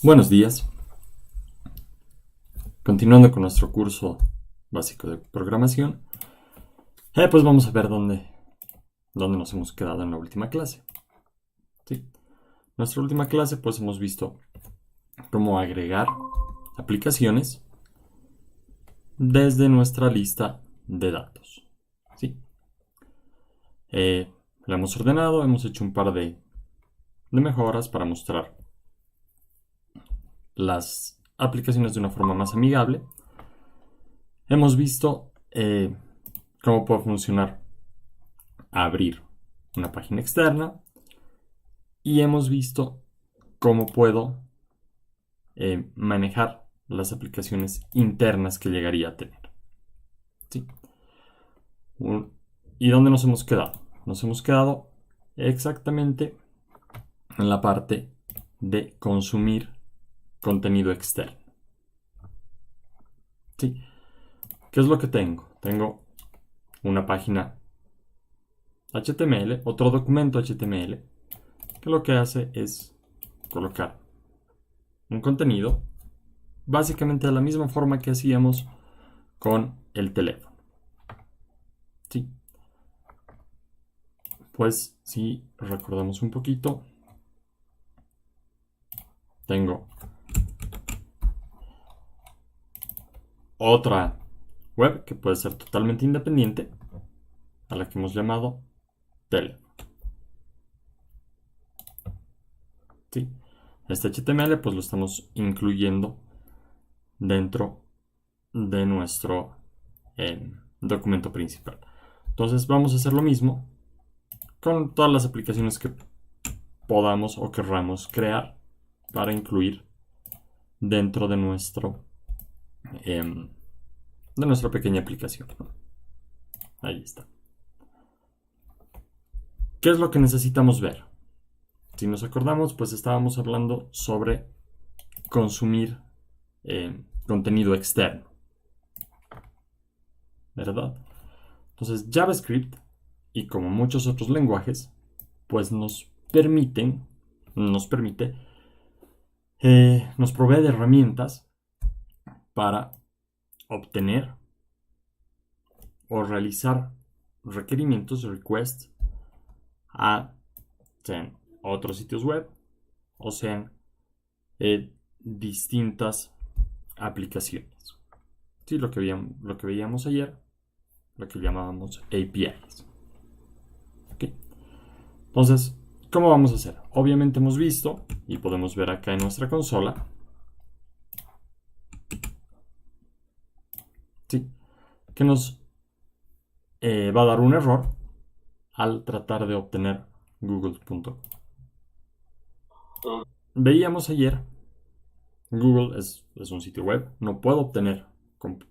Buenos días. Continuando con nuestro curso básico de programación, pues vamos a ver dónde nos hemos quedado en la última clase. ¿Sí? En nuestra última clase pues hemos visto cómo agregar aplicaciones desde nuestra lista de datos. ¿Sí? La hemos ordenado, hemos hecho un par de mejoras para mostrar las aplicaciones de una forma más amigable. Hemos visto cómo puede funcionar abrir una página externa y hemos visto cómo puedo manejar las aplicaciones internas que llegaría a tener. ¿Sí? ¿Y dónde nos hemos quedado? Nos hemos quedado exactamente en la parte de consumir contenido externo. ¿Sí? ¿Qué es lo que tengo? Tengo una página HTML, otro documento HTML, que lo que hace es colocar un contenido básicamente de la misma forma que hacíamos con el teléfono. ¿Sí? Pues si recordamos un poquito, tengo otra web que puede ser totalmente independiente, a la que hemos llamado teléfono. ¿Sí? Este HTML pues lo estamos incluyendo dentro de nuestro documento principal. Entonces vamos a hacer lo mismo con todas las aplicaciones que podamos o querramos crear para incluir dentro de nuestra pequeña aplicación. Ahí está. ¿Qué es lo que necesitamos ver? Si nos acordamos, pues estábamos hablando sobre consumir contenido externo, ¿verdad? Entonces JavaScript, y como muchos otros lenguajes, pues nos permite, nos provee de herramientas para obtener o realizar requerimientos, requests, a sean otros sitios web o sean distintas aplicaciones. Sí, lo que veíamos ayer, lo que llamábamos APIs. ¿Okay? Entonces, ¿cómo vamos a hacer? Obviamente hemos visto, y podemos ver acá en nuestra consola, ¿sí?, que nos va a dar un error al tratar de obtener google.com. Veíamos ayer, Google es un sitio web, no puedo obtener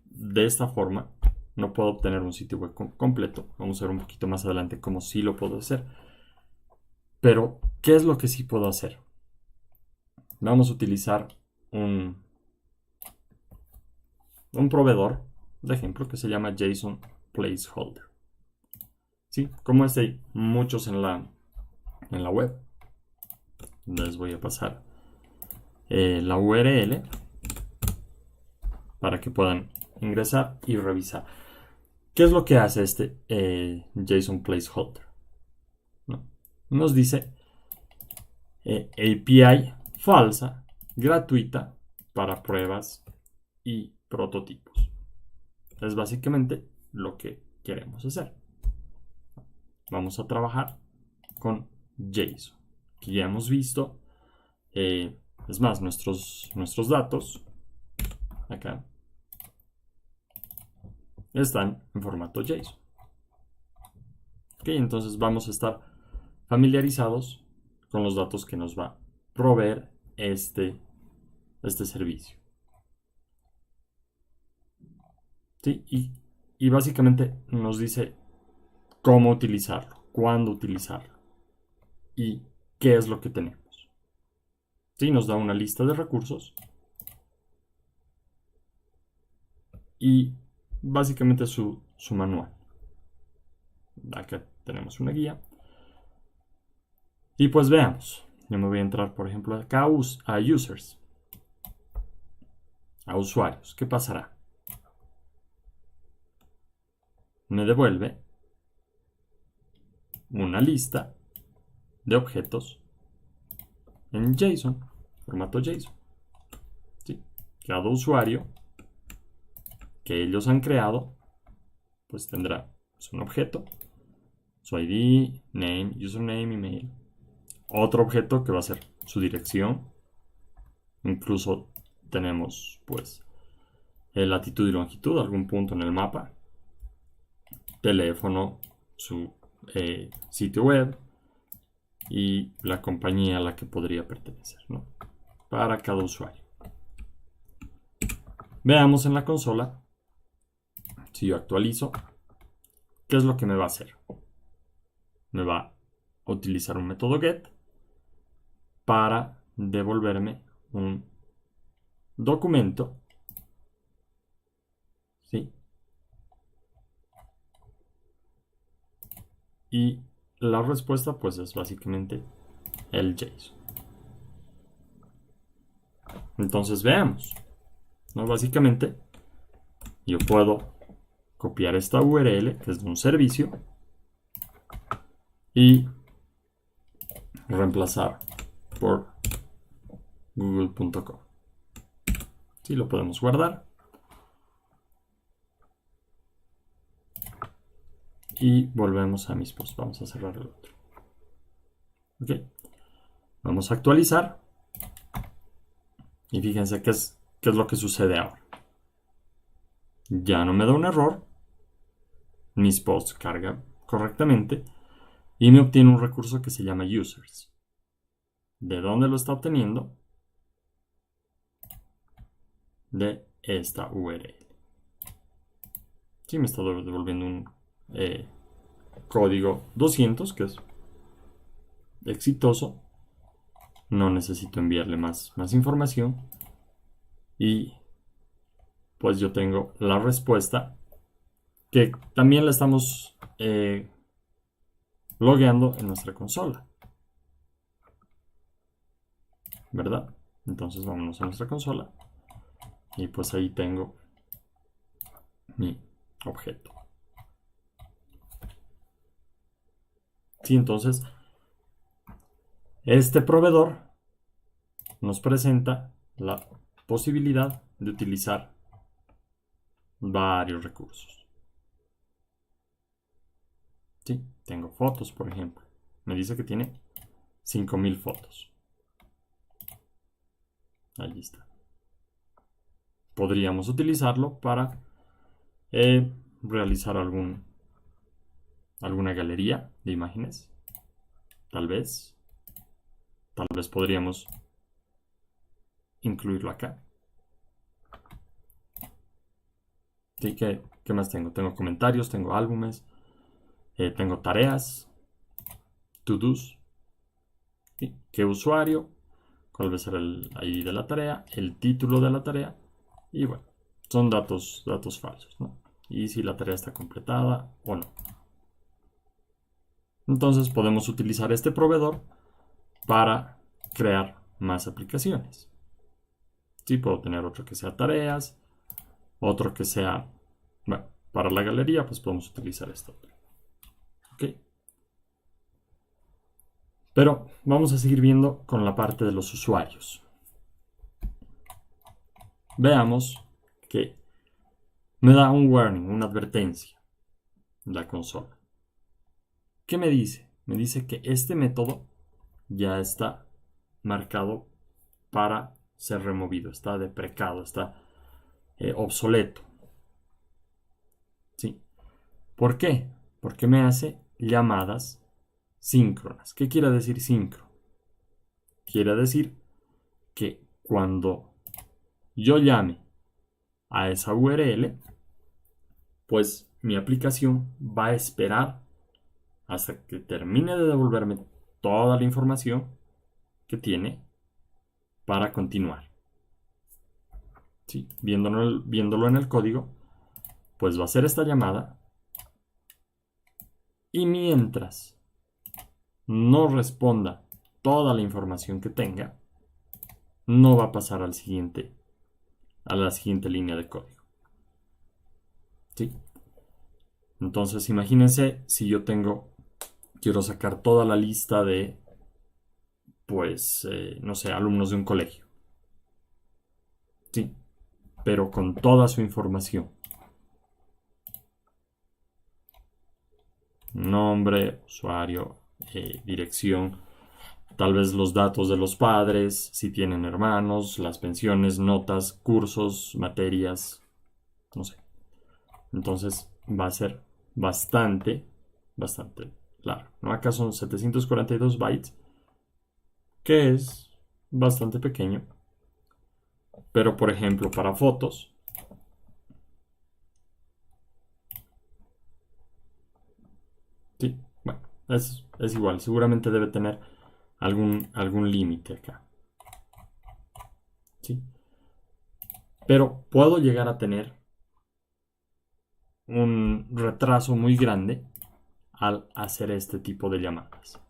de esta forma, no puedo obtener un sitio web completo. Vamos a ver un poquito más adelante cómo sí lo puedo hacer. Pero, ¿qué es lo que sí puedo hacer? Vamos a utilizar un proveedor de ejemplo que se llama JSON Placeholder. ¿Sí? Como hay muchos en la web, les voy a pasar la URL para que puedan ingresar y revisar. ¿Qué es lo que hace este JSON Placeholder? ¿No? Nos dice API falsa, gratuita, para pruebas y prototipos. Es básicamente lo que queremos hacer. Vamos a trabajar con JSON, que ya hemos visto. Es más, nuestros datos acá están en formato JSON. Okay, entonces vamos a estar familiarizados con los datos que nos va a proveer este servicio. ¿Sí? Y básicamente nos dice cómo utilizarlo, cuándo utilizarlo y qué es lo que tenemos. ¿Sí? Nos da una lista de recursos y básicamente su manual. Acá tenemos una guía. Y pues veamos. Yo me voy a entrar, por ejemplo, acá a Users. a usuarios. ¿Qué pasará? Me devuelve una lista de objetos en JSON, formato JSON. ¿Sí? Cada usuario que ellos han creado, pues tendrá un objeto, su ID, name, username, email. Otro objeto que va a ser su dirección. Incluso tenemos, pues, latitud y longitud, algún punto en el mapa. Teléfono, su sitio web y la compañía a la que podría pertenecer, ¿no? Para cada usuario. Veamos en la consola, si yo actualizo, ¿qué es lo que me va a hacer? Me va a utilizar un método get para devolverme un documento, ¿sí? Y la respuesta pues es básicamente el JSON. Entonces veamos, ¿no? Básicamente yo puedo copiar esta URL que es de un servicio y reemplazar por google.com. Sí, lo podemos guardar. Y volvemos a mis posts. Vamos a cerrar el otro. Ok. Vamos a actualizar. Y fíjense qué es lo que sucede ahora. Ya no me da un error. Mis posts cargan correctamente. Y me obtiene un recurso que se llama users. ¿De dónde lo está obteniendo? De esta URL. Sí, me está devolviendo un código 200, que es exitoso. No necesito enviarle más información. Y pues yo tengo la respuesta que también la estamos logueando en nuestra consola, ¿verdad? Entonces vámonos a nuestra consola y pues ahí tengo mi objeto. Sí, entonces este proveedor nos presenta la posibilidad de utilizar varios recursos. Sí, tengo fotos, por ejemplo. Me dice que tiene 5000 fotos. Ahí está. Podríamos utilizarlo para realizar alguna galería de imágenes. Tal vez podríamos incluirlo acá. ¿Sí? ¿Qué más tengo? Tengo comentarios, tengo álbumes, tengo tareas, to-dos. ¿Sí? ¿Qué usuario? ¿Cuál va a ser el ID de la tarea? El título de la tarea. Y bueno, son datos falsos, ¿no? Y si la tarea está completada o no. Entonces podemos utilizar este proveedor para crear más aplicaciones. Sí, puedo tener otro que sea tareas, otro que sea, bueno, para la galería, pues podemos utilizar esto. ¿Ok? Pero vamos a seguir viendo con la parte de los usuarios. Veamos que me da un warning, una advertencia en la consola. ¿Qué me dice? Me dice que este método ya está marcado para ser removido, está deprecado, está obsoleto. ¿Sí? ¿Por qué? Porque me hace llamadas síncronas. ¿Qué quiere decir síncrono? Quiere decir que cuando yo llame a esa URL, pues mi aplicación va a esperar hasta que termine de devolverme toda la información que tiene para continuar. ¿Sí? Viéndolo en el código, pues va a hacer esta llamada y mientras no responda toda la información que tenga, no va a pasar al siguiente a la siguiente línea de código. ¿Sí? Entonces imagínense si yo quiero sacar toda la lista de, pues, no sé, alumnos de un colegio. ¿Sí? Pero con toda su información. Nombre, usuario, dirección, tal vez los datos de los padres, si tienen hermanos, las pensiones, notas, cursos, materias, no sé. Entonces va a ser bastante largo, ¿no? Acá son 742 bytes, que es bastante pequeño. Pero por ejemplo, para fotos, sí, bueno, es igual. Seguramente debe tener algún límite acá. ¿Sí? Pero puedo llegar a tener un retraso muy grande al hacer este tipo de llamadas.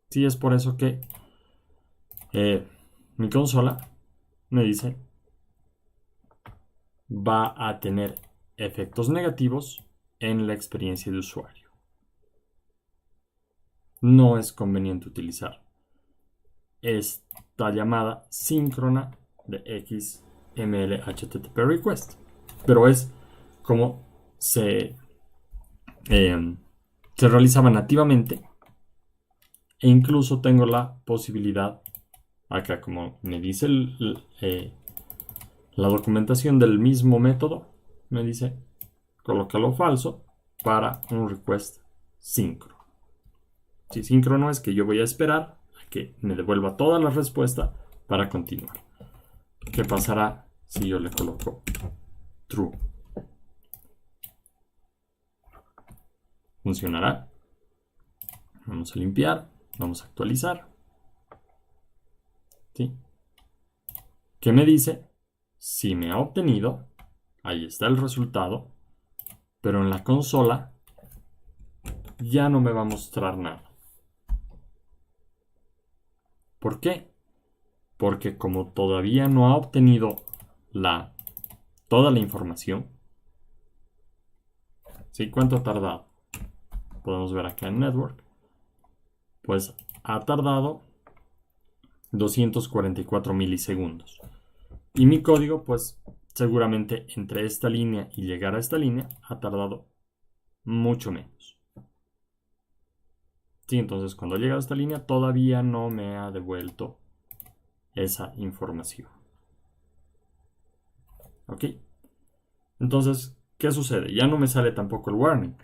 Sí, es por eso que mi consola me dice va a tener efectos negativos en la experiencia de usuario. No es conveniente utilizar esta llamada síncrona de XML HTTP request, pero es como se realizaba nativamente, e incluso tengo la posibilidad acá, como me dice la documentación del mismo método, me dice colócalo falso para un request síncrono. Si síncrono es que yo voy a esperar a que me devuelva toda la respuesta para continuar. ¿Qué pasará si yo le coloco true? ¿Funcionará? Vamos a limpiar, vamos a actualizar. ¿Sí? ¿Qué me dice? Si me ha obtenido, ahí está el resultado, pero en la consola ya no me va a mostrar nada. ¿Por qué? Porque como todavía no ha obtenido toda la información, ¿sí? ¿Cuánto ha tardado? Podemos ver acá en Network. Pues ha tardado 244 milisegundos. Y mi código, pues seguramente entre esta línea y llegar a esta línea ha tardado mucho menos. Sí, entonces cuando llega a esta línea todavía no me ha devuelto esa información. ¿Ok? Entonces, ¿qué sucede? Ya no me sale tampoco el warning.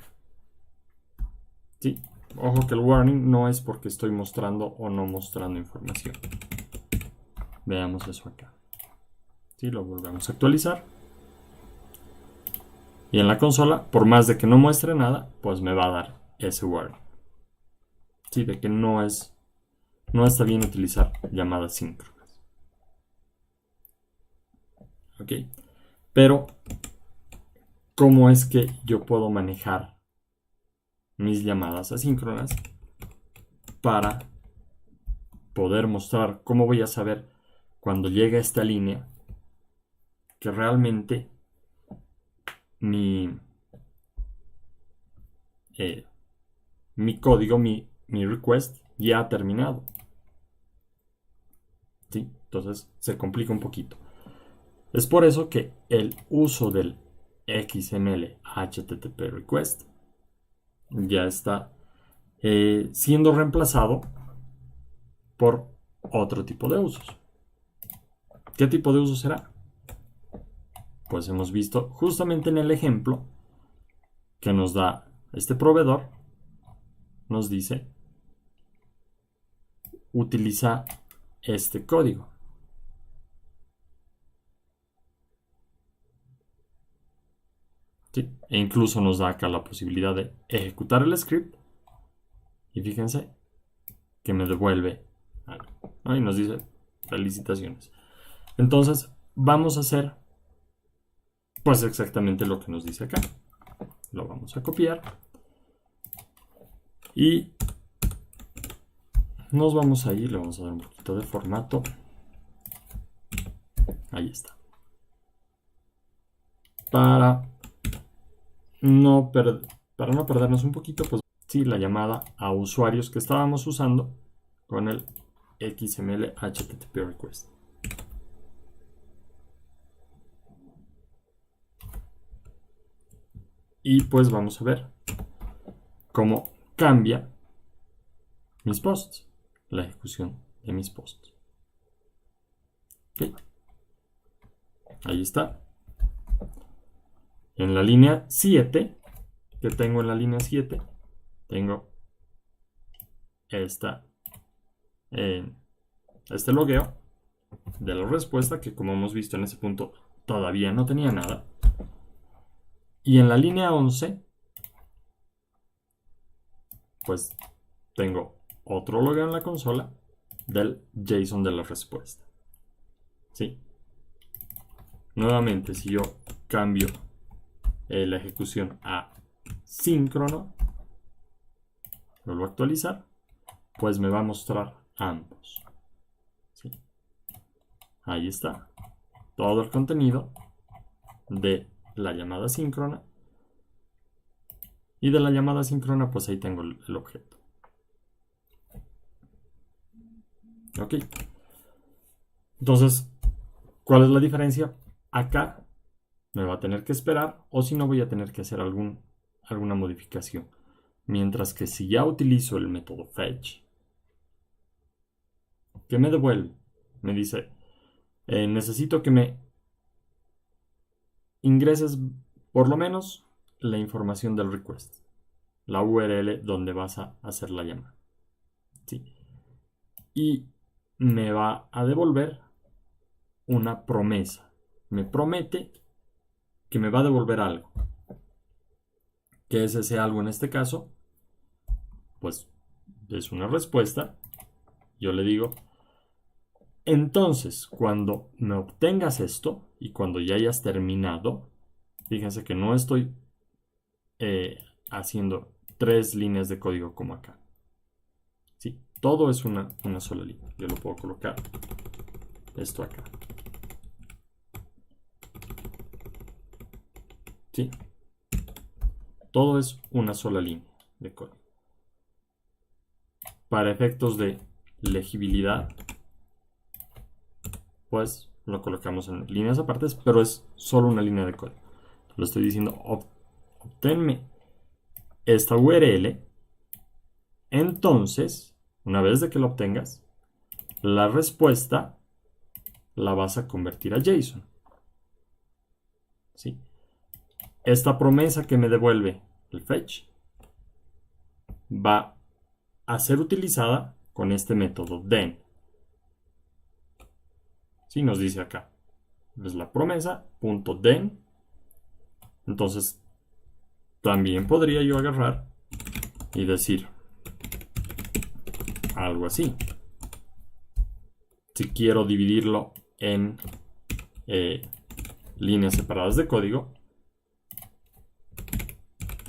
Sí, ojo que el warning no es porque estoy mostrando o no mostrando información. Veamos eso acá. Sí, lo volvemos a actualizar. Y en la consola, por más de que no muestre nada, pues me va a dar ese warning. Sí, de que no está bien utilizar llamadas síncronas. ¿Ok? Pero, ¿cómo es que yo puedo manejar mis llamadas asíncronas para poder mostrar cómo voy a saber cuando llegue a esta línea que realmente mi código, mi request ya ha terminado? ¿Sí? Entonces se complica un poquito. Es por eso que el uso del XML HTTP request ya está siendo reemplazado por otro tipo de usos. ¿Qué tipo de uso será? Pues hemos visto justamente en el ejemplo que nos da este proveedor, nos dice utiliza este código. ¿Sí? E incluso nos da acá la posibilidad de ejecutar el script y fíjense que me devuelve algo, ¿no? Y nos dice felicitaciones. Entonces vamos a hacer pues exactamente lo que nos dice acá. Lo vamos a copiar y nos vamos a ir, le vamos a dar un poquito de formato Ahí está. Para no perdernos un poquito, pues sí, la llamada a usuarios que estábamos usando con el XML HTTP request. Y pues vamos a ver cómo cambia mis posts, la ejecución de mis posts. Okay. Ahí está. En la línea 7, que tengo en la línea 7, tengo este logueo de la respuesta, que como hemos visto en ese punto todavía no tenía nada. Y en la línea 11, pues tengo otro logueo en la consola del JSON de la respuesta. ¿Sí? Nuevamente, si yo cambio la ejecución a síncrono, vuelvo a actualizar, pues me va a mostrar ambos. ¿Sí? Ahí está. Todo el contenido de la llamada síncrona. Y de la llamada síncrona, pues ahí tengo el objeto. Ok. Entonces, ¿cuál es la diferencia? Acá me va a tener que esperar, o si no voy a tener que hacer alguna modificación. Mientras que si ya utilizo el método fetch, ¿qué me devuelve? Me dice, necesito que me ingreses por lo menos la información del request, la URL donde vas a hacer la llamada. ¿Sí? Y me va a devolver una promesa. Me promete que me va a devolver algo. ¿Qué es ese algo en este caso? Pues es una respuesta. Yo le digo, entonces, cuando me obtengas esto y cuando ya hayas terminado, fíjense que no estoy haciendo 3 líneas de código como acá. ¿Sí? Todo es una sola línea. Yo lo puedo colocar esto acá. ¿Sí? Todo es una sola línea de código. Para efectos de legibilidad, pues lo colocamos en líneas apartes, pero es solo una línea de código. Lo estoy diciendo, obténme esta URL. Entonces, una vez de que lo obtengas, la respuesta la vas a convertir a JSON. ¿Sí? Esta promesa que me devuelve el fetch va a ser utilizada con este método then. ¿Sí? Nos dice acá. Es la promesa, .then. Entonces, también podría yo agarrar y decir algo así. Si quiero dividirlo en líneas separadas de código,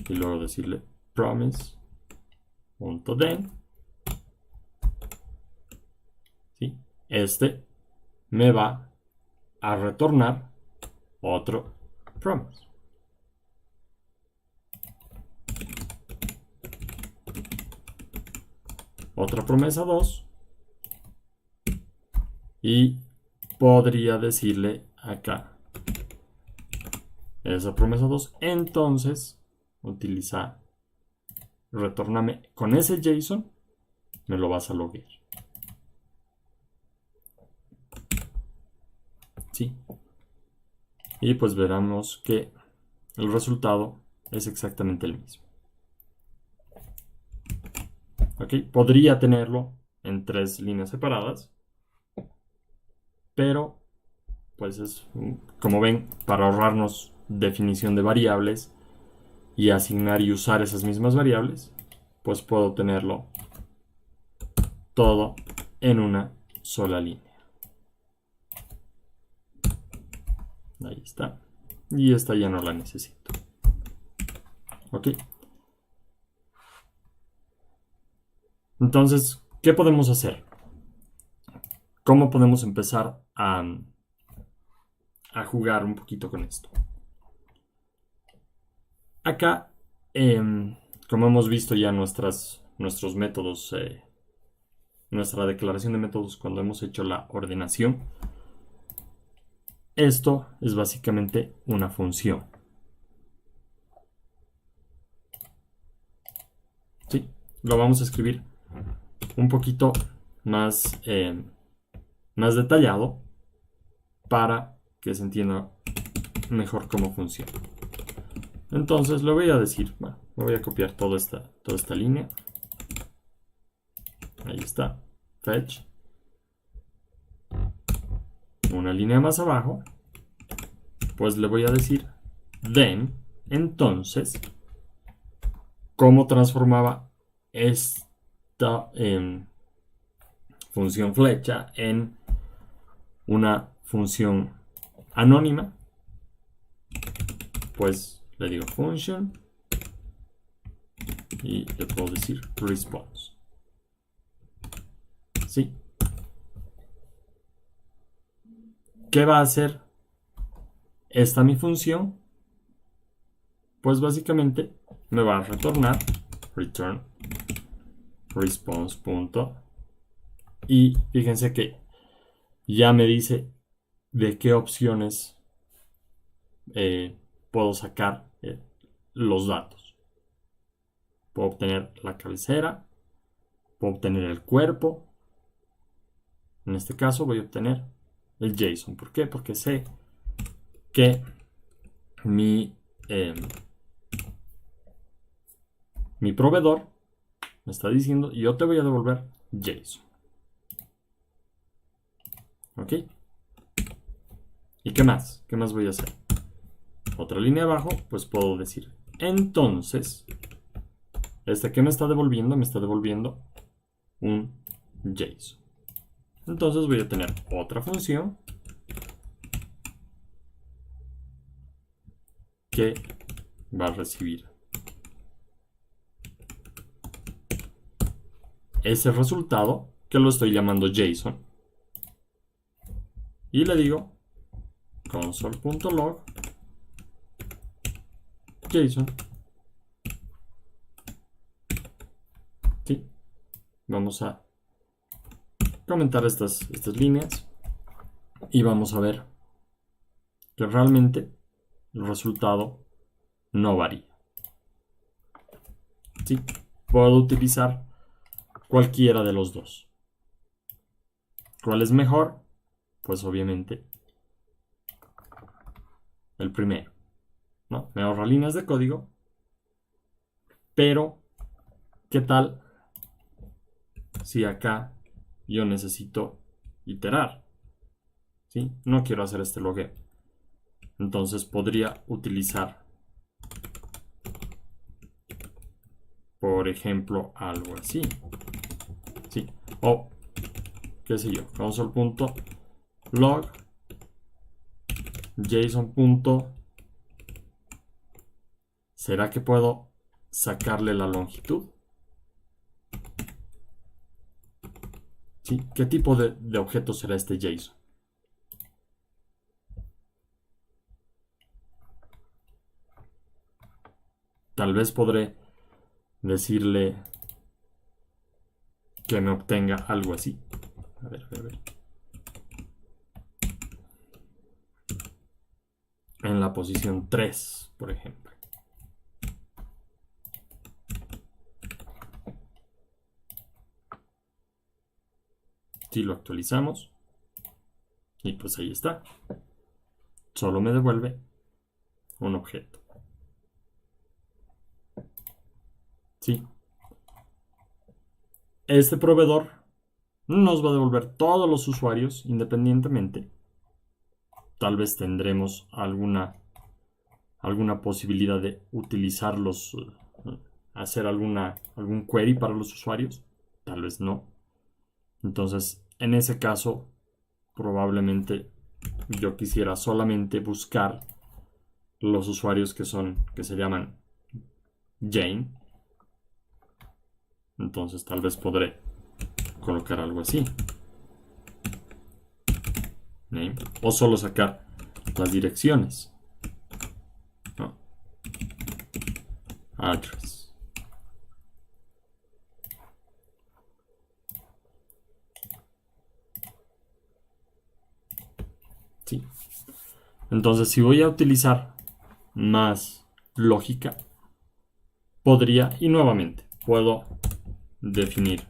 y luego decirle promise.then, ¿sí? Este me va a retornar otro promise. Otra promesa 2. Y podría decirle acá esa promesa 2. Entonces, utiliza, retórname con ese JSON, me lo vas a loguear. ¿Sí? Y pues veremos que el resultado es exactamente el mismo. ¿Ok? Podría tenerlo en 3 líneas separadas, pero pues es, como ven, para ahorrarnos definición de variables y asignar y usar esas mismas variables, pues puedo tenerlo todo en una sola línea. Ahí está. Y esta ya no la necesito. ¿Ok? Entonces, ¿qué podemos hacer? ¿Cómo podemos empezar a a jugar un poquito con esto. Acá, como hemos visto ya nuestros métodos, nuestra declaración de métodos cuando hemos hecho la ordenación, esto es básicamente una función. ¿Sí? Lo vamos a escribir un poquito más, más detallado para que se entienda mejor cómo funciona. Entonces le voy a decir, bueno, voy a copiar toda esta línea. Ahí está, fetch. Una línea más abajo, pues le voy a decir then. Entonces, ¿cómo transformaba esta función flecha en una función anónima? Pues le digo function y le puedo decir response. ¿Sí? ¿Qué va a hacer esta mi función? Pues básicamente me va a retornar return response punto, y fíjense que ya me dice de qué opciones puedo sacar los datos. Puedo obtener la cabecera, puedo obtener el cuerpo. En este caso voy a obtener el JSON. ¿Por qué? Porque sé que mi proveedor me está diciendo, yo te voy a devolver JSON. ¿Ok? ¿Y qué más? ¿Qué más voy a hacer? Otra línea abajo, pues puedo decir, entonces, que me está devolviendo un JSON. Entonces voy a tener otra función que va a recibir ese resultado, que lo estoy llamando JSON, y le digo console.log JSON. ¿Sí? Vamos a comentar estas líneas y vamos a ver que realmente el resultado no varía. ¿Sí? Puedo utilizar cualquiera de los dos. ¿Cuál es mejor? Pues obviamente el primero, ¿no? Me ahorra líneas de código, pero ¿qué tal si acá yo necesito iterar? ¿Sí? No quiero hacer este logueo. Entonces podría utilizar, por ejemplo, algo así. ¿Sí? O, qué sé yo, console.log JSON. ¿Será que puedo sacarle la longitud? ¿Sí? ¿Qué tipo de objeto será este JSON? Tal vez podré decirle que me obtenga algo así. A ver. En la posición 3, por ejemplo. Si lo actualizamos, y pues ahí está. Solo me devuelve un objeto. ¿Sí? Este proveedor nos va a devolver todos los usuarios independientemente. Tal vez tendremos alguna posibilidad de utilizarlos, hacer algún query para los usuarios. Tal vez no. Entonces, en ese caso, probablemente yo quisiera solamente buscar los usuarios que se llaman Jane. Entonces tal vez podré colocar algo así. Name. O solo sacar las direcciones, ¿no? Address. Sí. Entonces, si voy a utilizar más lógica, podría, y nuevamente, puedo definir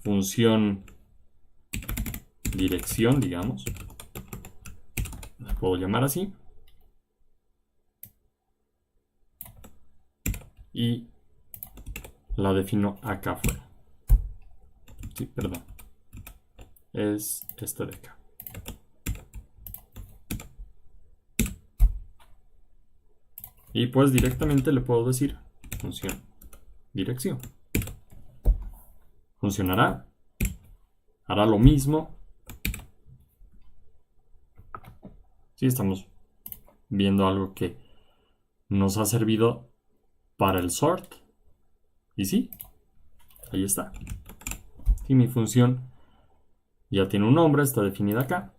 función dirección, digamos. La puedo llamar así. Y la defino acá afuera. Sí, perdón. Es esta de acá. Y pues directamente le puedo decir función dirección. Funcionará. Hará lo mismo. Sí, estamos viendo algo que nos ha servido para el sort. Y sí, ahí está. Y mi función ya tiene un nombre, está definida acá.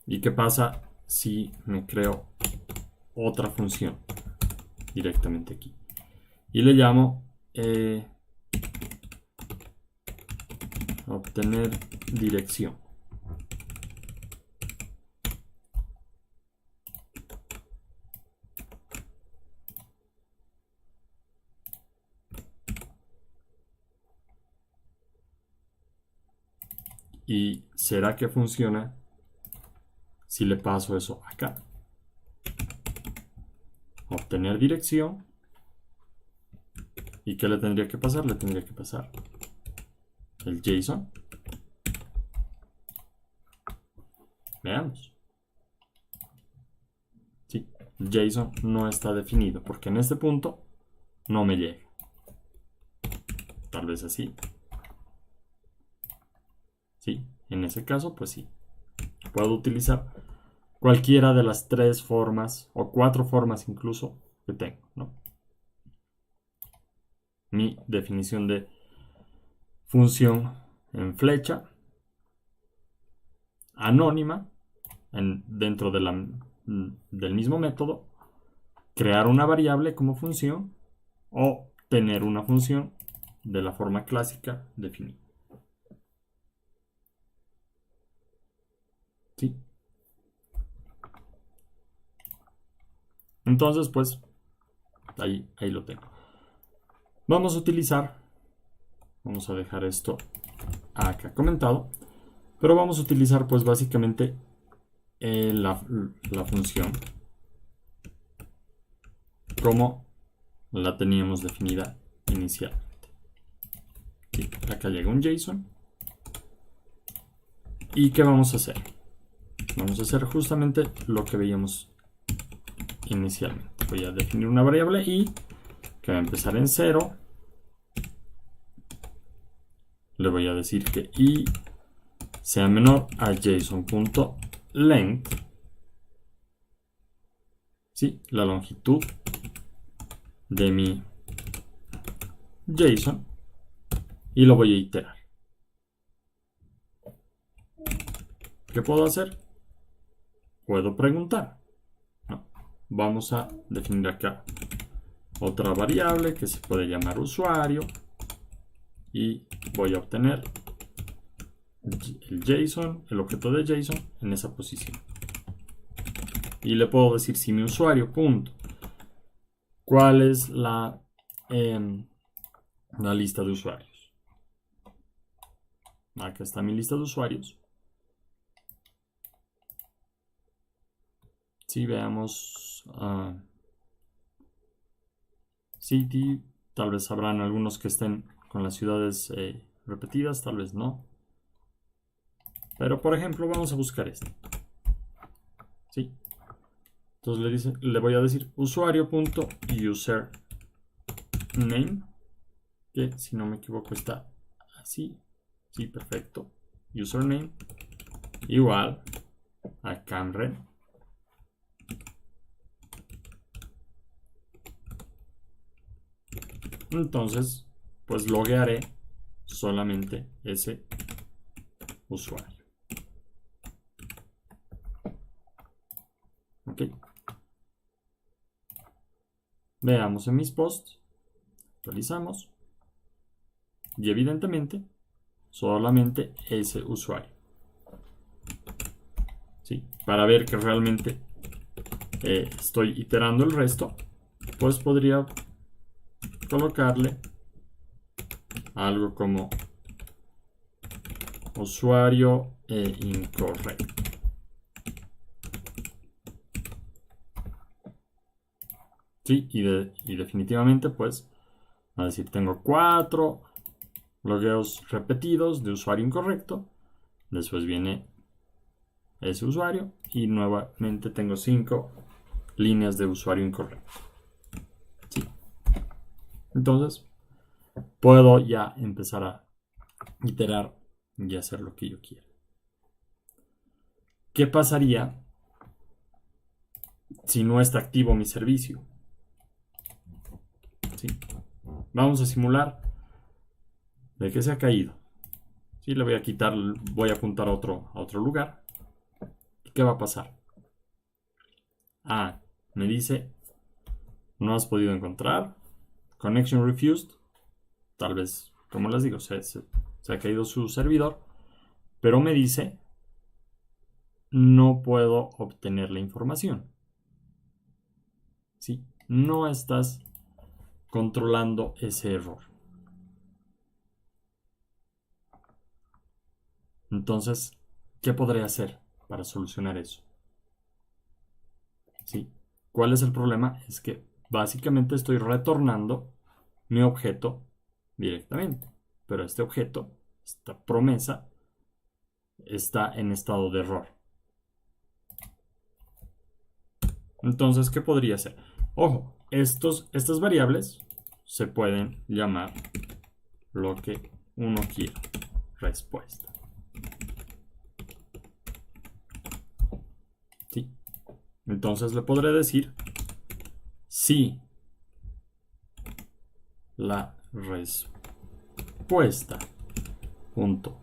¿Y qué pasa si me creo otra función directamente aquí? Y le llamo obtener dirección. ¿Y será que funciona si le paso eso acá? Obtener dirección. ¿Y qué le tendría que pasar? Le tendría que pasar el JSON. Veamos. Sí, el JSON no está definido porque en este punto no me llega. Tal vez así. Sí, en ese caso, pues sí. Puedo utilizar cualquiera de las 3 formas o 4 formas incluso que tengo, ¿no? Mi definición de función en flecha, anónima, dentro de del mismo método, crear una variable como función o tener una función de la forma clásica definida. ¿Sí? Entonces, pues, ahí lo tengo. Vamos a utilizar, vamos a dejar esto acá comentado, pero vamos a utilizar, pues, básicamente la función como la teníamos definida inicialmente. ¿Sí? Acá llega un JSON. ¿Y qué vamos a hacer? Vamos a hacer justamente lo que veíamos inicialmente. Voy a definir una variable i que va a empezar en 0. Le voy a decir que i sea menor a json.length. ¿Sí? La longitud de mi JSON. Y lo voy a iterar. ¿Qué puedo hacer? Puedo preguntar. No. Vamos a definir acá otra variable que se puede llamar usuario. Y voy a obtener el JSON, el objeto de JSON en esa posición. Y le puedo decir si mi usuario, punto, ¿cuál es la lista de usuarios? Acá está mi lista de usuarios. Si veamos City, tal vez habrán algunos que estén con las ciudades repetidas, tal vez no. Pero por ejemplo, vamos a buscar este. ¿Sí? Entonces le voy a decir usuario.username, que si no me equivoco está así. Sí, perfecto. Username igual a Camren. Entonces, pues loguearé solamente ese usuario. Ok. Veamos en mis posts. Actualizamos. Y evidentemente, solamente ese usuario. ¿Sí? Para ver que realmente estoy iterando el resto, pues podría colocarle algo como usuario incorrecto. Sí, y definitivamente pues va a decir tengo 4 logueos repetidos de usuario incorrecto, después viene ese usuario y nuevamente tengo 5 líneas de usuario incorrecto. ¿Sí? Entonces puedo ya empezar a iterar y hacer lo que yo quiera. ¿Qué pasaría si no está activo mi servicio? ¿Sí? Vamos a simular de que se ha caído. ¿Sí? Le voy a quitar, voy a apuntar a otro lugar. ¿Y qué va a pasar? Ah, me dice no has podido encontrar. Connection refused. Tal vez, como les digo, se ha caído su servidor. Pero me dice no puedo obtener la información. ¿Sí? No estás controlando ese error. Entonces, ¿qué podré hacer para solucionar eso? ¿Sí? ¿Cuál es el problema? Es que básicamente estoy retornando mi objeto directamente. Pero este objeto, esta promesa, está en estado de error. Entonces, ¿qué podría hacer? Ojo, estas variables se pueden llamar lo que uno quiera. Respuesta. ¿Sí? Entonces le podré decir si la respuesta punto.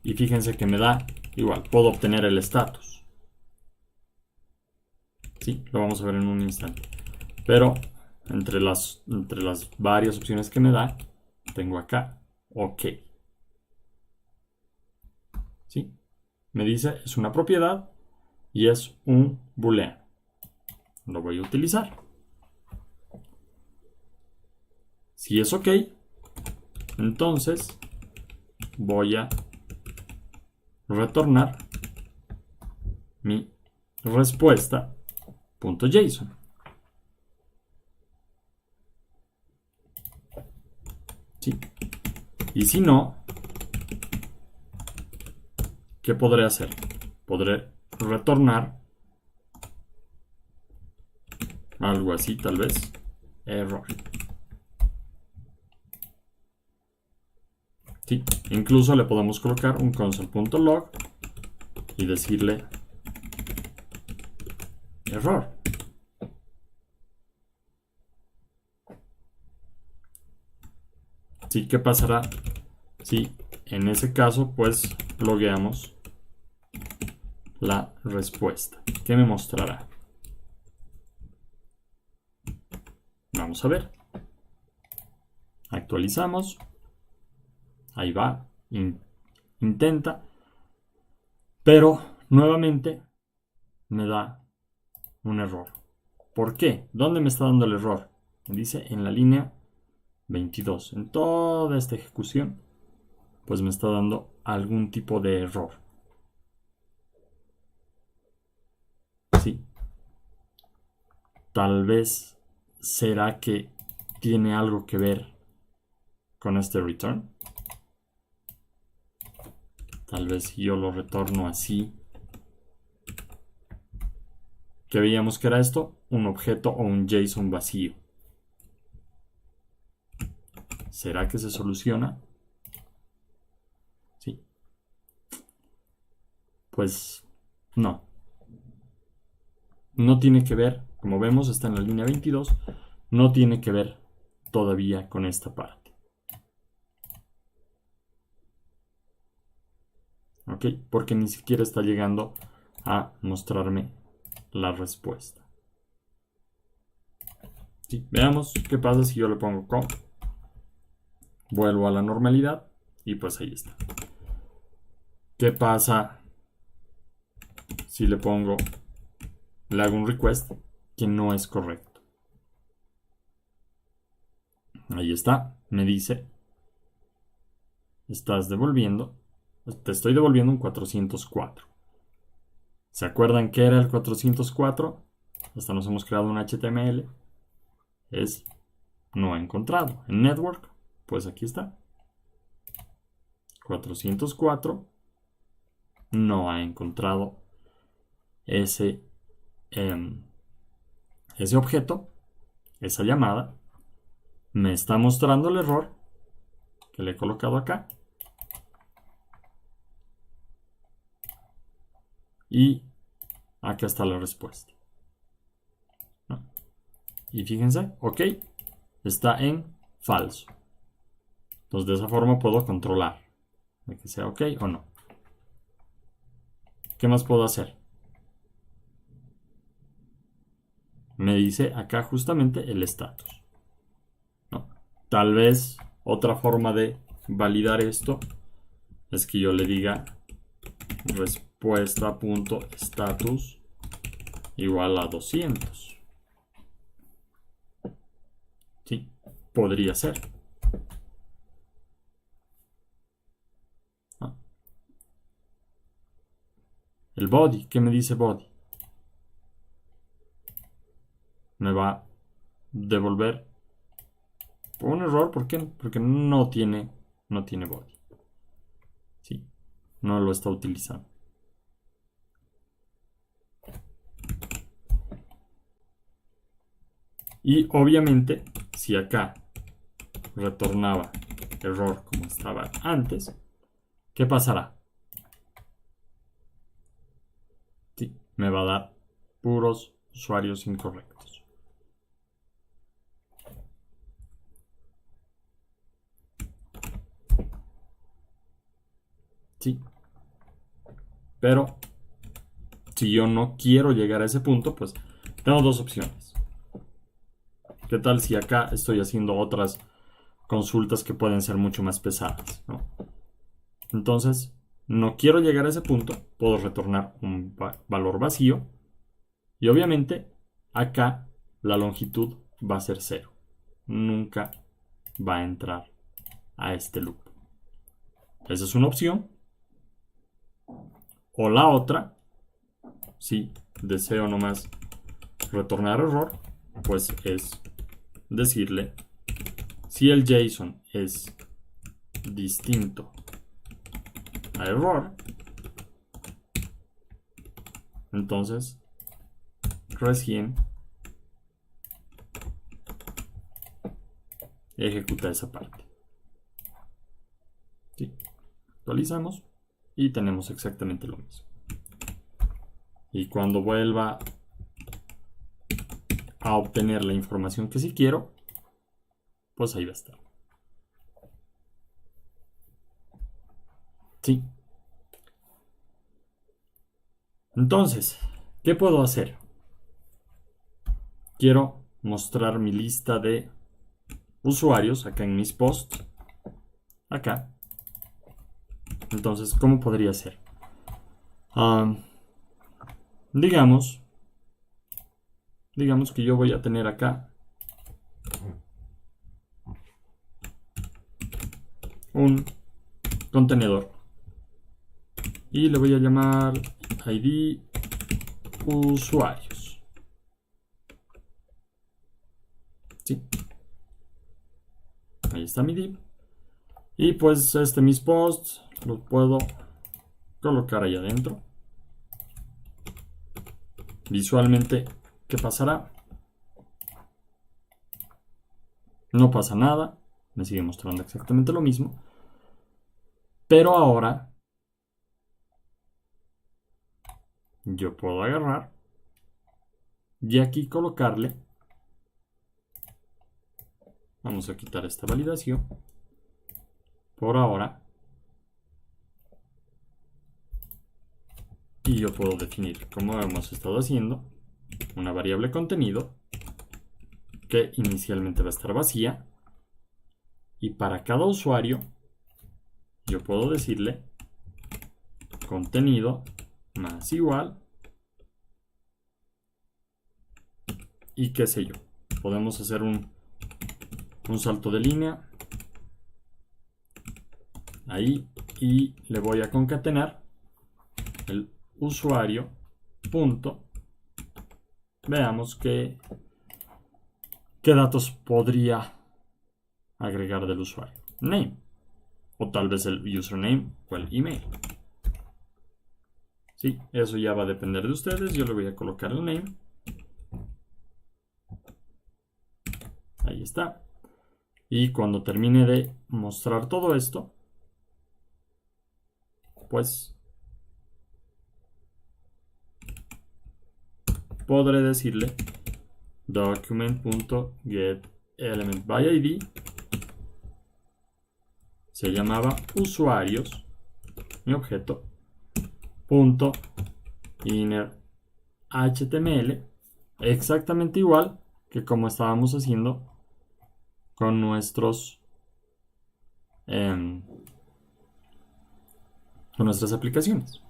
Y fíjense que me da igual, puedo obtener el status. Sí, lo vamos a ver en un instante. Pero entre las varias opciones que me da, tengo acá OK. ¿Sí? Me dice es una propiedad y es un booleano. Lo voy a utilizar. Si es OK, entonces voy a retornar mi respuesta.json. ¿Sí? Y si no, ¿qué podré hacer? Podré retornar algo así, tal vez, error. ¿Sí? Incluso le podemos colocar un console.log y decirle error. ¿Sí? ¿Qué pasará si en ese caso pues logueamos la respuesta? ¿Qué me mostrará? Vamos a ver. Actualizamos. Ahí va. Intenta. Pero nuevamente me da un error. ¿Por qué? ¿Dónde me está dando el error? Me dice en la línea 22. En toda esta ejecución, pues me está dando algún tipo de error. Sí. Tal vez será que tiene algo que ver con este return. Tal vez si yo lo retorno así. ¿Qué veíamos que era esto? Un objeto o un JSON vacío. ¿Será que se soluciona? Sí. Pues no. No tiene que ver, como vemos está en la línea 22, no tiene que ver todavía con esta parte. ¿Ok? Porque ni siquiera está llegando a mostrarme la respuesta. ¿Sí? Veamos qué pasa si yo le pongo com. Vuelvo a la normalidad y pues ahí está. ¿Qué pasa si le pongo, le hago un request que no es correcto? Ahí está, me dice, estás devolviendo, te estoy devolviendo un 404. ¿Se acuerdan qué era el 404? Hasta nos hemos creado un HTML. Es no ha encontrado. En network, pues aquí está. 404 no ha encontrado ese, ese objeto, esa llamada. Me está mostrando el error que le he colocado acá. Y acá está la respuesta. ¿No? Y fíjense, ok, está en falso. Entonces de esa forma puedo controlar de que sea ok o no. ¿Qué más puedo hacer? Me dice acá justamente el status. ¿No? Tal vez otra forma de validar esto es que yo le diga respuesta.status igual a 200. Sí, podría ser. ¿No? El body, ¿qué me dice body? Me va a devolver un error, ¿por qué? Porque no tiene body. Sí, no lo está utilizando. Y obviamente, si acá retornaba error como estaba antes, ¿qué pasará? Sí, me va a dar puros usuarios incorrectos. Sí. Pero si yo no quiero llegar a ese punto, pues tengo dos opciones. ¿Qué tal si acá estoy haciendo otras consultas que pueden ser mucho más pesadas, ¿no? Entonces, no quiero llegar a ese punto, puedo retornar un valor vacío y obviamente acá la longitud va a ser 0. Nunca va a entrar a este loop. Esa es una opción. O la otra, si deseo nomás retornar error, pues es decirle si el JSON es distinto a error, entonces recién ejecuta esa parte. ¿Sí? Actualizamos y tenemos exactamente lo mismo. Y cuando vuelva a obtener la información que sí quiero, pues ahí va a estar. ¿Sí? Entonces, ¿qué puedo hacer? Quiero mostrar mi lista de usuarios acá en mis posts. Acá. Entonces, ¿cómo podría ser? Digamos que yo voy a tener acá un contenedor y le voy a llamar ID usuarios. ¿Sí? Ahí está mi div. Y pues mis posts los puedo colocar ahí adentro. Visualmente, ¿qué pasará? No pasa nada. Me sigue mostrando exactamente lo mismo. Pero ahora yo puedo agarrar y aquí colocarle. Vamos a quitar esta validación. Por ahora. Y yo puedo definir, como hemos estado haciendo, una variable contenido que inicialmente va a estar vacía. Y para cada usuario, yo puedo decirle contenido más igual. Y qué sé yo. Podemos hacer un salto de línea. Ahí. Y le voy a concatenar el usuario. Punto. Veamos qué datos podría agregar del usuario. Name. O tal vez el username o el email. Sí, eso ya va a depender de ustedes. Yo le voy a colocar el name. Ahí está. Y cuando termine de mostrar todo esto, pues podré decirle document.getElementById. Se llamaba usuarios, mi objeto, punto inner HTML, exactamente igual que como estábamos haciendo con nuestras aplicaciones.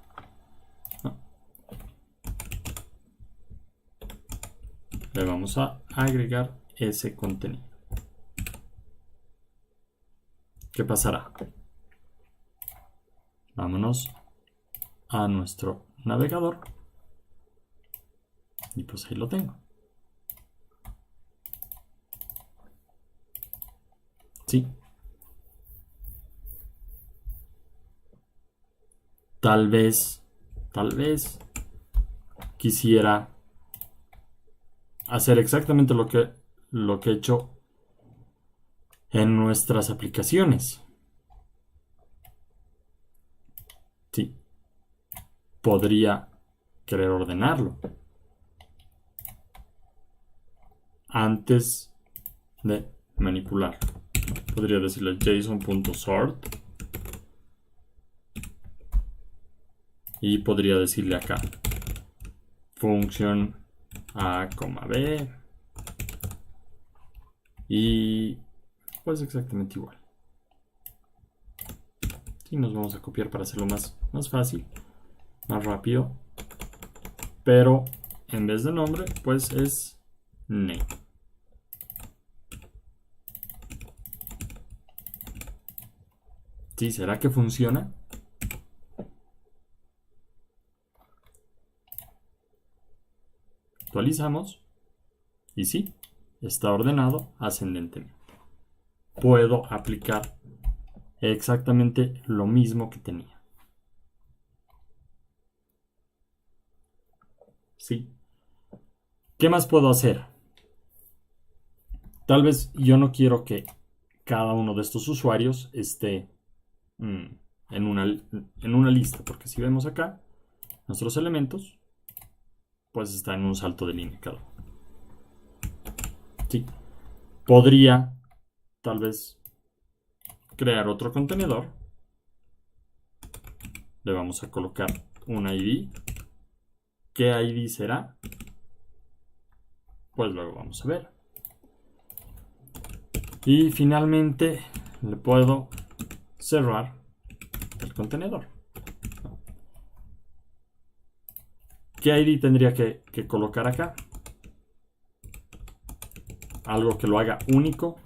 Le vamos a agregar ese contenido. ¿Qué pasará? Vámonos a nuestro navegador. Y pues ahí lo tengo. Sí. Tal vez quisiera hacer exactamente lo que he hecho en nuestras aplicaciones. Sí. Podría querer ordenarlo antes de manipular. Podría decirle JSON.sort y podría decirle acá function A, B y pues exactamente igual. Y nos vamos a copiar para hacerlo más fácil, más rápido. Pero en vez de nombre, pues es name. ¿Sí? ¿Será que funciona? Actualizamos. Y sí, está ordenado ascendentemente. Puedo aplicar exactamente lo mismo que tenía. ¿Sí? ¿Qué más puedo hacer? Tal vez yo no quiero que cada uno de estos usuarios esté en una lista, porque si vemos acá, nuestros elementos, pues está en un salto de línea cada uno. Sí. Podría, tal vez, crear otro contenedor. Le vamos a colocar un ID. ¿Qué ID será? Pues luego vamos a ver. Y finalmente le puedo cerrar el contenedor. ¿Qué ID tendría que colocar acá? Algo que lo haga único.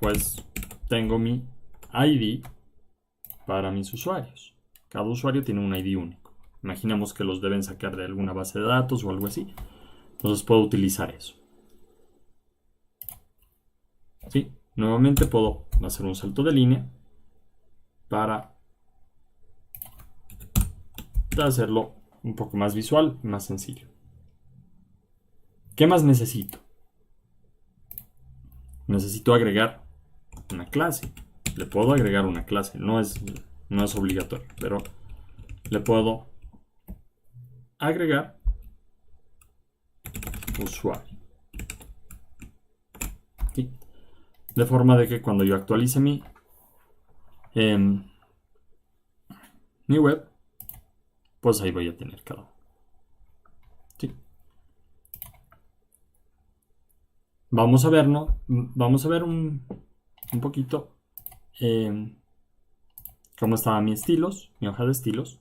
Pues tengo mi ID para mis usuarios. Cada usuario tiene un ID único. Imaginemos que los deben sacar de alguna base de datos o algo así. Entonces puedo utilizar eso. ¿Sí? Nuevamente puedo hacer un salto de línea para hacerlo un poco más visual, más sencillo. ¿Qué más necesito? Necesito agregar una clase. Le puedo agregar una clase, no es obligatorio, pero le puedo agregar usuario. ¿Sí? De forma de que cuando yo actualice mi web, pues ahí voy a tener cada uno. ¿Sí? Vamos a ver, ¿no? Vamos a ver un poquito cómo estaba mi estilos, mi hoja de estilos.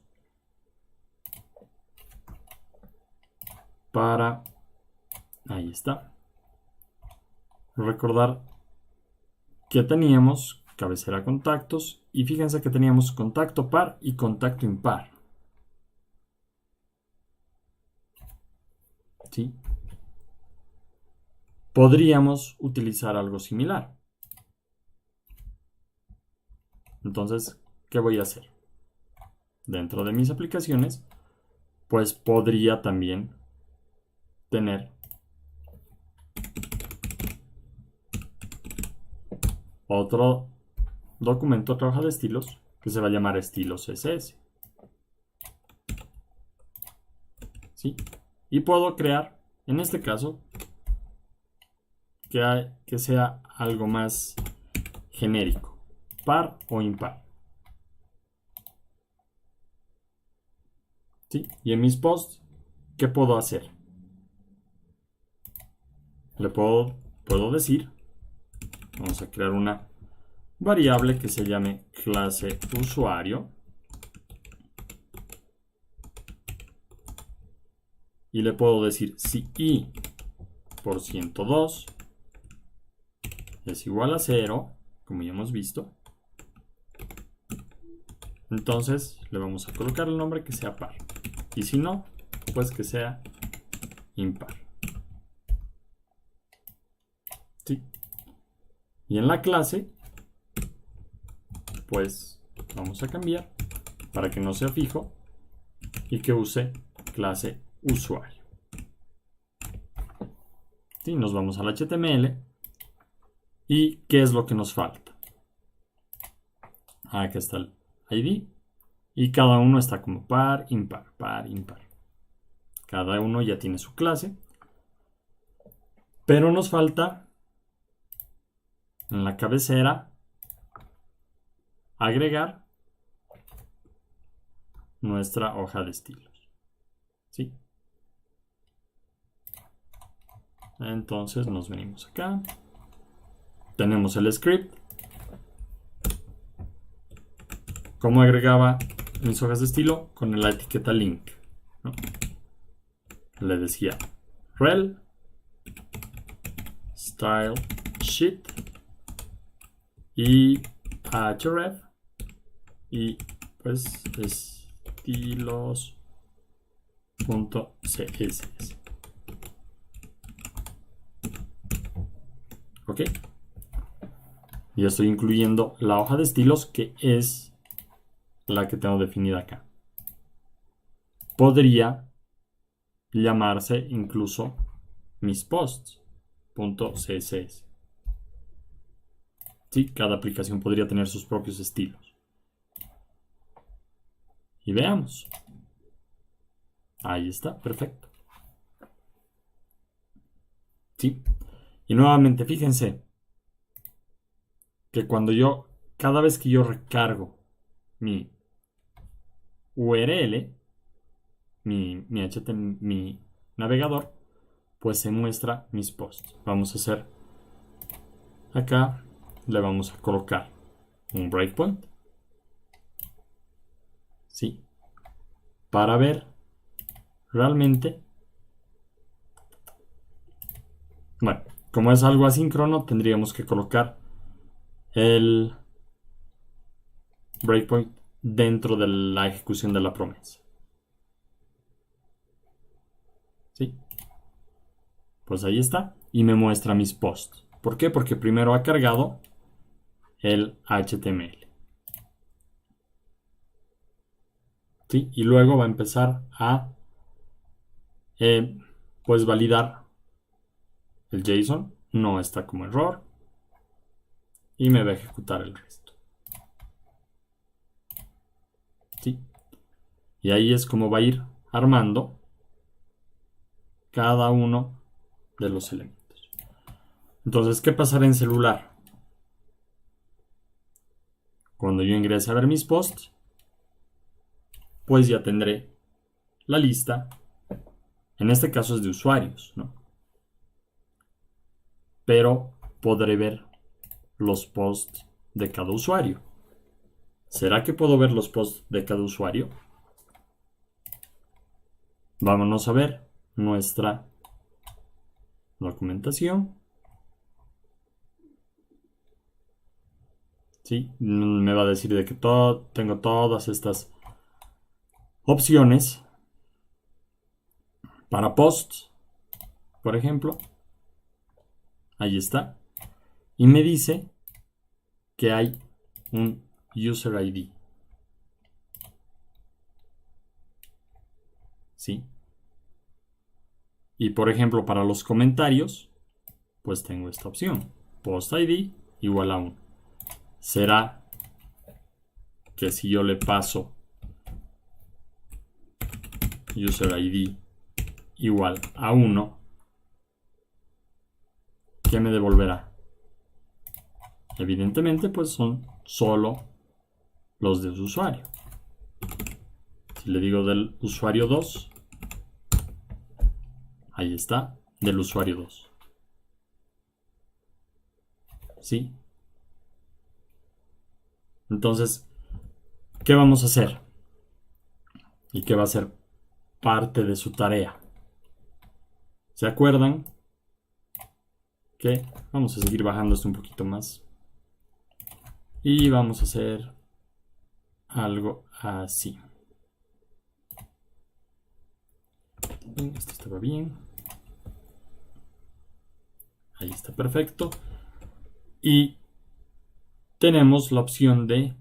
Ahí está. Recordar que teníamos cabecera contactos y fíjense que teníamos contacto par y contacto impar. ¿Sí? Podríamos utilizar algo similar. Entonces, ¿qué voy a hacer? Dentro de mis aplicaciones, pues podría también tener otro documento, otra hoja de estilos, que se va a llamar estilos CSS. ¿Sí? Y puedo crear, en este caso, que sea algo más genérico, par o impar. ¿Sí? Y en mis posts, ¿qué puedo hacer? Le puedo decir, vamos a crear una variable que se llame clase usuario. Y le puedo decir si i por 102 es igual a 0, como ya hemos visto, entonces le vamos a colocar el nombre que sea par. Y si no, pues que sea impar. ¿Sí? Y en la clase, pues vamos a cambiar para que no sea fijo y que use clase usuario. ¿Sí? Nos vamos al HTML. ¿Y qué es lo que nos falta? Aquí está el ID. Y cada uno está como par, impar, par, impar. Cada uno ya tiene su clase. Pero nos falta en la cabecera agregar nuestra hoja de estilos. ¿Sí? Entonces nos venimos acá. Tenemos el script. ¿Cómo agregaba mis hojas de estilo? Con la etiqueta link, ¿no? Le decía rel style sheet y href y pues estilos.css. ¿Ok? Y estoy incluyendo la hoja de estilos que es la que tengo definida acá. Podría llamarse incluso mis posts.css. ¿Sí? Cada aplicación podría tener sus propios estilos. Y veamos. Ahí está, perfecto. ¿Sí? Y nuevamente, fíjense que cada vez que yo recargo mi URL, mi navegador, pues se muestra mis posts. Vamos a hacer acá, le vamos a colocar un breakpoint. Sí. Para ver realmente. Bueno, como es algo asíncrono, tendríamos que colocar el breakpoint dentro de la ejecución de la promesa. ¿Sí? Pues ahí está. Y me muestra mis posts. ¿Por qué? Porque primero ha cargado el HTML. ¿Sí? Y luego va a empezar a pues validar el JSON. No está como error. Y me va a ejecutar el resto. ¿Sí? Y ahí es como va a ir armando cada uno de los elementos. Entonces, ¿qué pasará en celular? Cuando yo ingrese a ver mis posts, pues ya tendré la lista, en este caso es de usuarios, ¿no? Pero podré ver los posts de cada usuario. ¿Será que puedo ver los posts de cada usuario? Vámonos a ver nuestra documentación. ¿Sí? Me va a decir de que tengo todas estas opciones para posts, por ejemplo. Ahí está. Y me dice que hay un user ID. ¿Sí? Y por ejemplo, para los comentarios, pues tengo esta opción. Post ID igual a 1. ¿Será que si yo le paso user ID igual a 1, ¿qué me devolverá? Evidentemente, pues son solo los de su usuario. Si le digo del usuario 2, ahí está, del usuario 2. ¿Sí? Entonces, ¿qué vamos a hacer? ¿Y qué va a ser parte de su tarea? ¿Se acuerdan? Que vamos a seguir bajando esto un poquito más. Y vamos a hacer algo así. Esto estaba bien. Ahí está perfecto. Y tenemos la opción de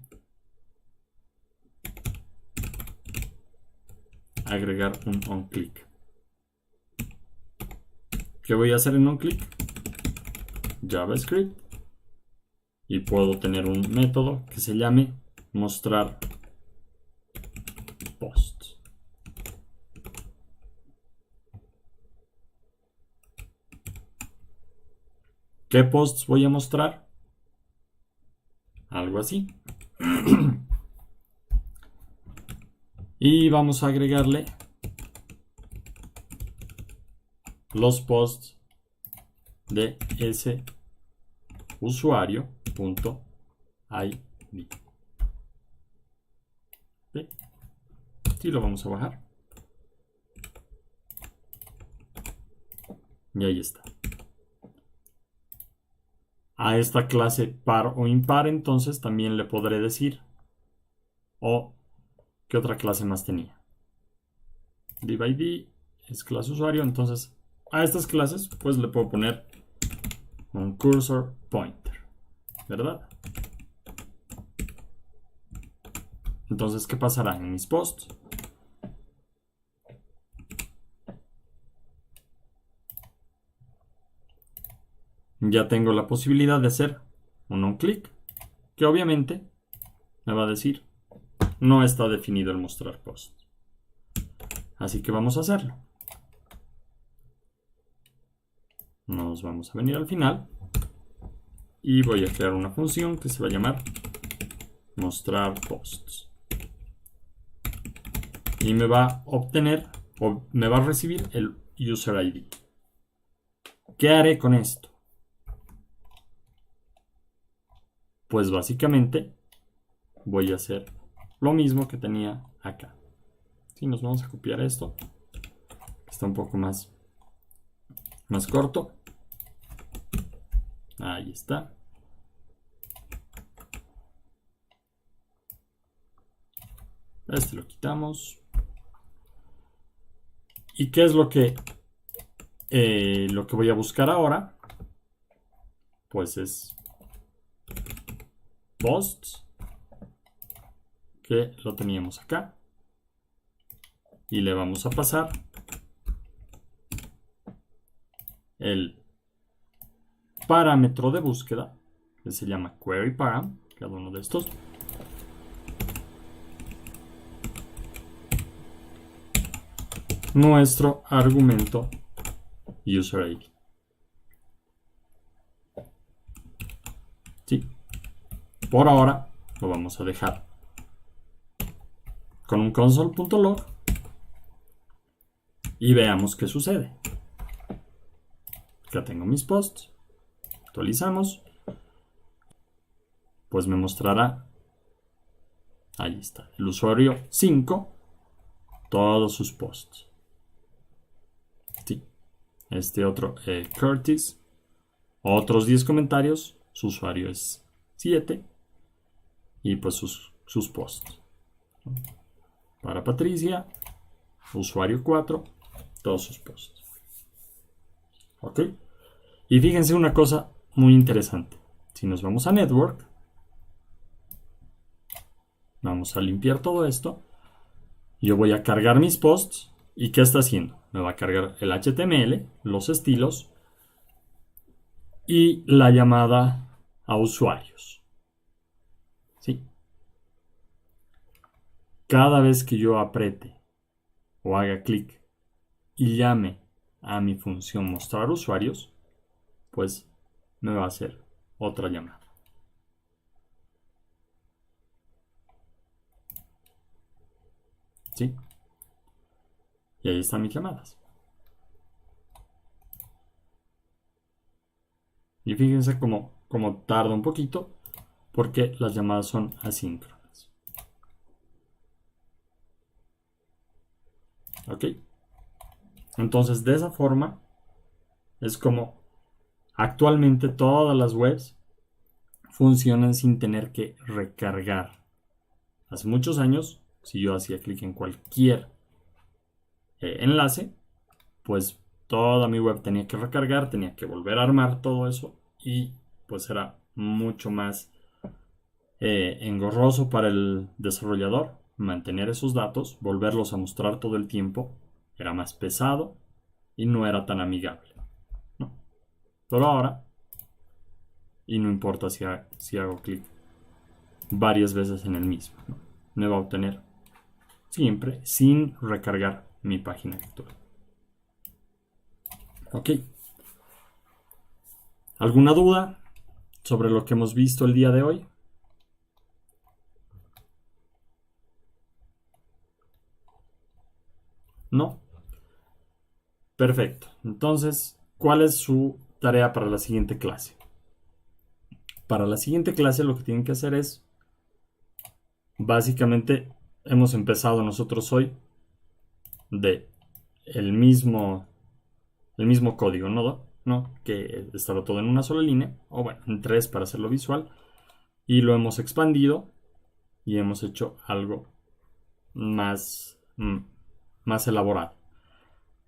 agregar un onClick. ¿Qué voy a hacer en onClick? JavaScript. Y puedo tener un método que se llame mostrar posts. ¿Qué posts voy a mostrar? Algo así. Y vamos a agregarle los posts de ese usuario.id. ¿Ve? Sí, lo vamos a bajar. Y ahí está. A esta clase par o impar, entonces también le podré decir, o ¿qué otra clase más tenía? Div es clase usuario, entonces a estas clases pues le puedo poner un cursor pointer, ¿verdad? Entonces, ¿qué pasará en mis posts? Ya tengo la posibilidad de hacer un onClick, que obviamente me va a decir no está definido el mostrar post. Así que vamos a hacerlo. Nos vamos a venir al final y voy a crear una función que se va a llamar mostrar posts. Y me va a obtener o me va a recibir el user ID. ¿Qué haré con esto? Pues básicamente voy a hacer lo mismo que tenía acá. Si nos vamos a copiar esto, está un poco más corto. Ahí está. Este lo quitamos. ¿Y qué es lo que voy a buscar ahora? Pues es posts, que lo teníamos acá. Y le vamos a pasar el parámetro de búsqueda, que se llama queryParam, cada uno de estos. Nuestro argumento user ID. ¿Sí? Por ahora lo vamos a dejar con un console.log y veamos qué sucede. Acá tengo mis posts, actualizamos, pues me mostrará, ahí está, el usuario 5, todos sus posts. Sí. Este otro, Curtis, otros 10 comentarios, su usuario es 7 y pues sus posts. Para Patricia, usuario 4, todos sus posts. ¿Ok? Y fíjense una cosa muy interesante. Si nos vamos a Network, vamos a limpiar todo esto. Yo voy a cargar mis posts. ¿Y qué está haciendo? Me va a cargar el HTML, los estilos y la llamada a usuarios. ¿Sí? Cada vez que yo apriete o haga clic y llame a mi función mostrar usuarios, pues me va a hacer otra llamada. ¿Sí? Y ahí están mis llamadas. Y fíjense cómo tarda un poquito porque las llamadas son asíncronas. ¿Ok? Entonces, de esa forma es como actualmente todas las webs funcionan sin tener que recargar. Hace muchos años, si yo hacía clic en cualquier enlace, pues toda mi web tenía que recargar, tenía que volver a armar todo eso y pues era mucho más engorroso para el desarrollador mantener esos datos, volverlos a mostrar todo el tiempo, era más pesado y no era tan amigable, ¿no? Pero ahora, y no importa si hago clic varias veces en el mismo, ¿no? Me va a obtener siempre sin recargar mi página actual. Ok. ¿Alguna duda sobre lo que hemos visto el día de hoy? ¿No? Perfecto. Entonces, ¿cuál es su tarea para la siguiente clase? Para la siguiente clase lo que tienen que hacer es, básicamente, hemos empezado nosotros hoy de el mismo código, ¿no? Que estaba todo en una sola línea, o bueno, en 3 para hacerlo visual, y lo hemos expandido y hemos hecho algo más elaborado.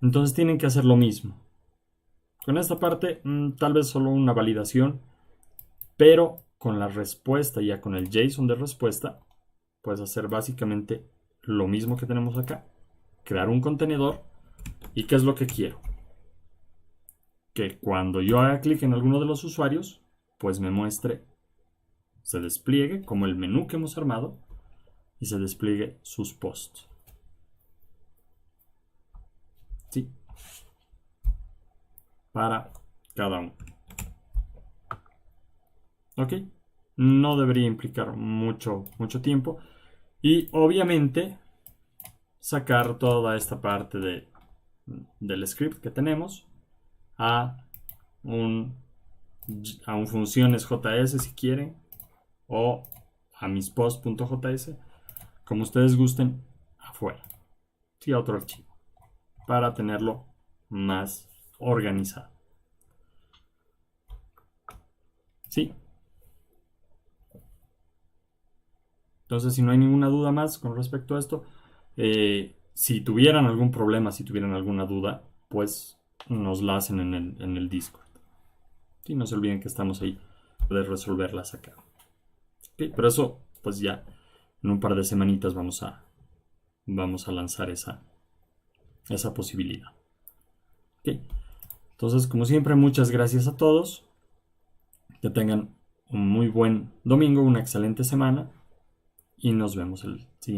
Entonces tienen que hacer lo mismo. Con esta parte, tal vez solo una validación, pero con la respuesta, ya con el JSON de respuesta, puedes hacer básicamente lo mismo que tenemos acá. Crear un contenedor. ¿Y qué es lo que quiero? Que cuando yo haga clic en alguno de los usuarios, pues me muestre, se despliegue como el menú que hemos armado y se despliegue sus posts. ¿Sí? Para cada uno. ¿Ok? No debería implicar mucho tiempo. Y obviamente sacar toda esta parte del script que tenemos a un funciones JS si quieren, o a mis posts.js, como ustedes gusten, afuera. Sí, a otro archivo, para tenerlo más organizado. Sí. Entonces, si no hay ninguna duda más con respecto a esto, si tuvieran algún problema, si tuvieran alguna duda, pues nos la hacen en el Discord. Sí, no se olviden que estamos ahí, poder resolverlas acá. Okay, pero eso, pues ya en un par de semanitas vamos a lanzar esa posibilidad. Okay. Entonces, como siempre, muchas gracias a todos. Que tengan un muy buen domingo, una excelente semana y nos vemos el siguiente.